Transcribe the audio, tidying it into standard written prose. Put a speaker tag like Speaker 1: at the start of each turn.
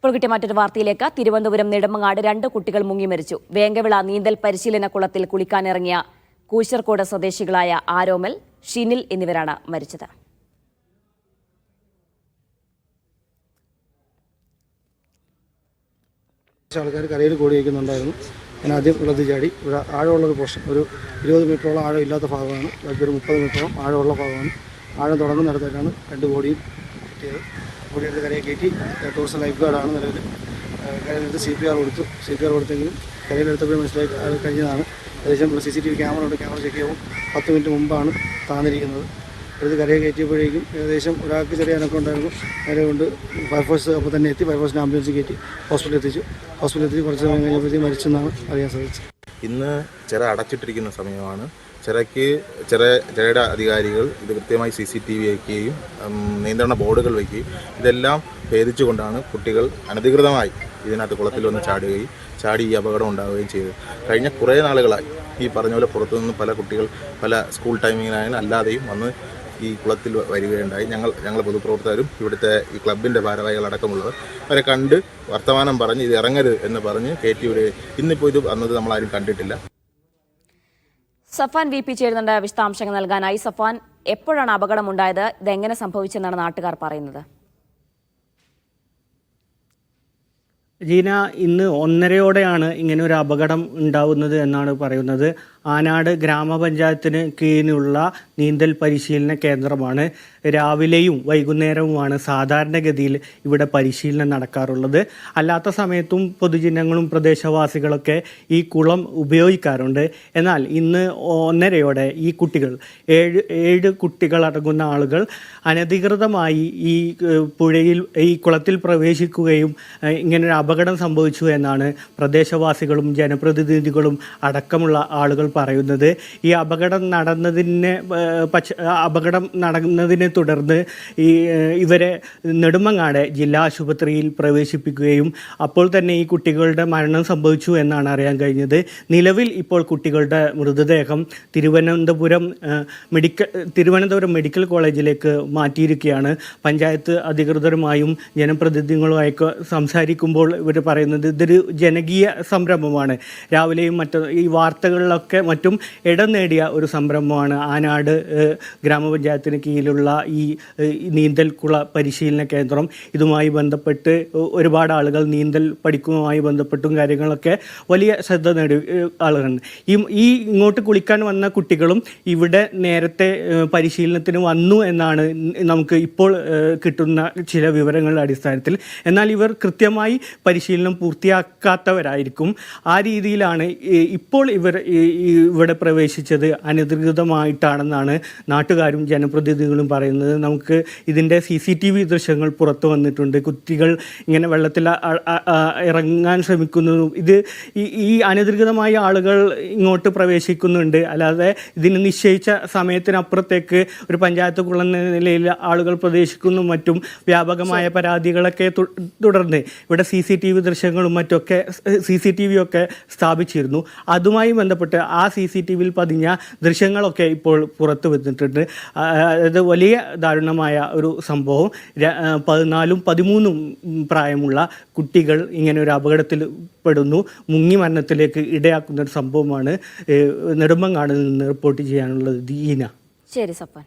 Speaker 1: ഇപ്പോൾ കിട്ടിയ മറ്റൊരു വാർത്തയിലേക്ക്. തിരുവനന്തപുരം നെടുമങ്ങാട് 2 കുട്ടികൾ മുങ്ങി മരിച്ചു. വേങ്കവിള നീന്തൽ പരിശീലന കുളത്തിൽ കുളിക്കാനിറങ്ങിയ കൂശർക്കോട് സ്വദേശികളായ ആരോമൽ, ഷിനിൽ എന്നിവരാണ് മരിച്ചത്.
Speaker 2: ആൾക്കാർ കരയിൽ കൂടി വയ്ക്കുന്നുണ്ടായിരുന്നു. ഞാൻ ആദ്യം വെള്ളത്തിൽ ചാടി. ഇവിടെ ആഴമുള്ളൊരു പോർഷൻ, ഒരു 20 മീറ്ററോളം ആഴം ഇല്ലാത്ത ഭാഗമാണ്, ബാക്കി ഒരു 30 മീറ്ററോളം ആഴമുള്ള ഭാഗമാണ്. ആഴം തുടങ്ങുന്നിടത്തേക്കാണ് 2 ബോഡിയും കിട്ടിയത്. ബോഡിയെടുത്ത് കരയെ കയറ്റി. ടൂറിസ്റ്റ് ലൈഫ് ഗാർഡാണ് നിലവിൽ. കരയിലെടുത്ത് CPR കൊടുത്തെങ്കിലും കരയിലെടുത്തപ്പോഴും മനസ്സിലായി കഴിഞ്ഞതാണ്. ഏകദേശം CCTV ക്യാമറ ഉണ്ട്. ക്യാമറ ചെക്ക് ചെയ്യുമ്പോൾ 10 മിനിറ്റ് മുമ്പാണ് താന്നിരിക്കുന്നത്. എടുത്ത് കരയെ കയറ്റിയപ്പോഴേക്കും ഏകദേശം ഒരാൾക്ക് ചെറിയ അനക്കം ഉണ്ടായിരുന്നു. നേരെ കൊണ്ട് ഫയർഫോഴ്സ് അപ്പോൾ തന്നെ എത്തി. ഫയർഫോഴ്സിൻ്റെ ആംബുലൻസ് കയറ്റി ഹോസ്പിറ്റലിൽ എത്തിച്ചു. കുറച്ച് സമയം കഴിഞ്ഞപ്പോഴത്തേക്കും മരിച്ചെന്നാണ് അറിയാൻ സാധിച്ചത്.
Speaker 3: ഇന്ന് ചിറ അടച്ചിട്ടിരിക്കുന്ന സമയമാണ്. ചിറയുടെ അധികാരികൾ ഇത് കൃത്യമായി CCTV വയ്ക്കുകയും നിയന്ത്രണ ബോർഡുകൾ വയ്ക്കുകയും ഇതെല്ലാം ഭേദിച്ചുകൊണ്ടാണ് കുട്ടികൾ അനധികൃതമായി ഇതിനകത്ത് കുളത്തിൽ വന്ന് ചാടി ഈ അപകടം ഉണ്ടാവുകയും ചെയ്തു. കഴിഞ്ഞ കുറേ നാളുകളായി ഈ പറഞ്ഞ പോലെ പുറത്തുനിന്ന് പല കുട്ടികൾ പല സ്കൂൾ ടൈമിങ്ങിനായാലും അല്ലാതെയും വന്ന് ഈ കുളത്തിൽ വരികയുണ്ടായി. ഞങ്ങൾ പൊതുപ്രവർത്തകരും ഇവിടുത്തെ ഈ ക്ലബിൻ്റെ ഭാരവാഹികളടക്കമുള്ളവർ അവരെ കണ്ട് വർത്തമാനം പറഞ്ഞ് ഇത് ഇറങ്ങരുത് എന്ന് പറഞ്ഞ് കയറ്റിവിടുകയും ഇന്നിപ്പോൾ ഇത് വന്നത് നമ്മളാരും കണ്ടിട്ടില്ല.
Speaker 1: സഫാൻ VP ചേരുന്നുണ്ട് വിശദാംശങ്ങൾ നൽകാനായി. സഫാൻ, എപ്പോഴാണ് അപകടമുണ്ടായത്? ഇതെങ്ങനെ സംഭവിച്ചെന്നാണ് നാട്ടുകാർ പറയുന്നത്?
Speaker 4: ജീന, ഇന്ന് 1:30യോടെയാണ് ഇങ്ങനെ ഒരു അപകടം ഉണ്ടാവുന്നത് എന്നാണ് പറയുന്നത്. ആനാട് ഗ്രാമപഞ്ചായത്തിന് കീഴിലുള്ള നീന്തൽ പരിശീലന കേന്ദ്രമാണ്. രാവിലെയും വൈകുന്നേരവുമാണ് സാധാരണഗതിയിൽ ഇവിടെ പരിശീലനം നടക്കാറുള്ളത്. അല്ലാത്ത സമയത്തും പൊതുജനങ്ങളും പ്രദേശവാസികളൊക്കെ ഈ കുളം ഉപയോഗിക്കാറുണ്ട്. എന്നാൽ ഇന്ന് 1:30യോടെ ഈ കുട്ടികൾ, 7 കുട്ടികളടങ്ങുന്ന ആളുകൾ അനധികൃതമായി ഈ പുഴയിൽ, ഈ കുളത്തിൽ പ്രവേശിക്കുകയും ഇങ്ങനൊരു അപകടം സംഭവിച്ചു എന്നാണ് പ്രദേശവാസികളും ജനപ്രതിനിധികളും അടക്കമുള്ള ആളുകൾ പറയുന്നത്. ഈ അപകടം നടന്നതിനെ തുടർന്ന് ഇവരെ നെടുമങ്ങാട് ജില്ലാ ആശുപത്രിയിൽ പ്രവേശിപ്പിക്കുകയും അപ്പോൾ തന്നെ ഈ കുട്ടികളുടെ മരണം സംഭവിച്ചു എന്നാണ് അറിയാൻ കഴിഞ്ഞത്. നിലവിൽ ഇപ്പോൾ കുട്ടികളുടെ മൃതദേഹം തിരുവനന്തപുരം മെഡിക്കൽ കോളേജിലേക്ക് മാറ്റിയിരിക്കുകയാണ്. പഞ്ചായത്ത് അധികൃതരുമായും ജനപ്രതിനിധികളുമായൊക്കെ സംസാരിക്കുമ്പോൾ ഇവർ പറയുന്നത് ഇതൊരു ജനകീയ സംരംഭമാണ്. രാവിലെയും ഈ വാർത്തകളിലൊക്കെ മറ്റും ഇടം നേടിയ ഒരു സംരംഭമാണ് ആനാട് ഗ്രാമപഞ്ചായത്തിന് കീഴിലുള്ള ഈ നീന്തൽ കുള പരിശീലന കേന്ദ്രം. ഇതുമായി ബന്ധപ്പെട്ട് ഒരുപാട് ആളുകൾ നീന്തൽ പഠിക്കുന്നതുമായി ബന്ധപ്പെട്ടും കാര്യങ്ങളൊക്കെ വലിയ ശ്രദ്ധ നേടിയ ആളുകളുണ്ട്. ഈ ഇങ്ങോട്ട് കുളിക്കാൻ വന്ന കുട്ടികളും ഇവിടെ നേരത്തെ പരിശീലനത്തിന് വന്നു എന്നാണ് നമുക്ക് ഇപ്പോൾ കിട്ടുന്ന ചില വിവരങ്ങളുടെ അടിസ്ഥാനത്തിൽ. എന്നാൽ ഇവർ കൃത്യമായി പരിശീലനം പൂർത്തിയാക്കാത്തവരായിരിക്കും. ആ രീതിയിലാണ് ഇപ്പോൾ ഇവിടെ പ്രവേശിച്ചത് അനധികൃതമായിട്ടാണെന്നാണ് നാട്ടുകാരും ജനപ്രതിനിധികളും പറയുന്നത്. നമുക്ക് ഇതിൻ്റെ CCTV ദൃശ്യങ്ങൾ പുറത്തു വന്നിട്ടുണ്ട്. കുട്ടികൾ ഇങ്ങനെ വെള്ളത്തിൽ ഇറങ്ങാൻ ശ്രമിക്കുന്നതും ഈ അനധികൃതമായ ആളുകൾ ഇങ്ങോട്ട് പ്രവേശിക്കുന്നുണ്ട്. അല്ലാതെ ഇതിന് നിശ്ചയിച്ച സമയത്തിനപ്പുറത്തേക്ക് ഒരു പഞ്ചായത്ത് കുളം നിലയിൽ ആളുകൾ പ്രവേശിക്കുന്നതും മറ്റും വ്യാപകമായ പരാതികളൊക്കെ തുടർന്ന് ഇവിടെ CCTV ദൃശ്യങ്ങളും മറ്റൊക്കെ CCTV ഒക്കെ സ്ഥാപിച്ചിരുന്നു. അതുമായി ബന്ധപ്പെട്ട് ആ CCTVയിൽ പതിഞ്ഞ ദൃശ്യങ്ങളൊക്കെ ഇപ്പോൾ പുറത്തു വന്നിട്ടുണ്ട്. അത് വലിയ ദാരുണമായ ഒരു സംഭവം. 14ഉം 13ഉം പ്രായമുള്ള കുട്ടികൾ ഇങ്ങനെ ഒരു അപകടത്തിൽ പെടുന്നു, മുങ്ങി മരണത്തിലേക്ക് ഇടയാക്കുന്ന ഒരു സംഭവമാണ് നെടുമങ്ങാടിൽ നിന്ന് റിപ്പോർട്ട് ചെയ്യാനുള്ളത്. ദീന.
Speaker 1: ശരി സഫാൻ.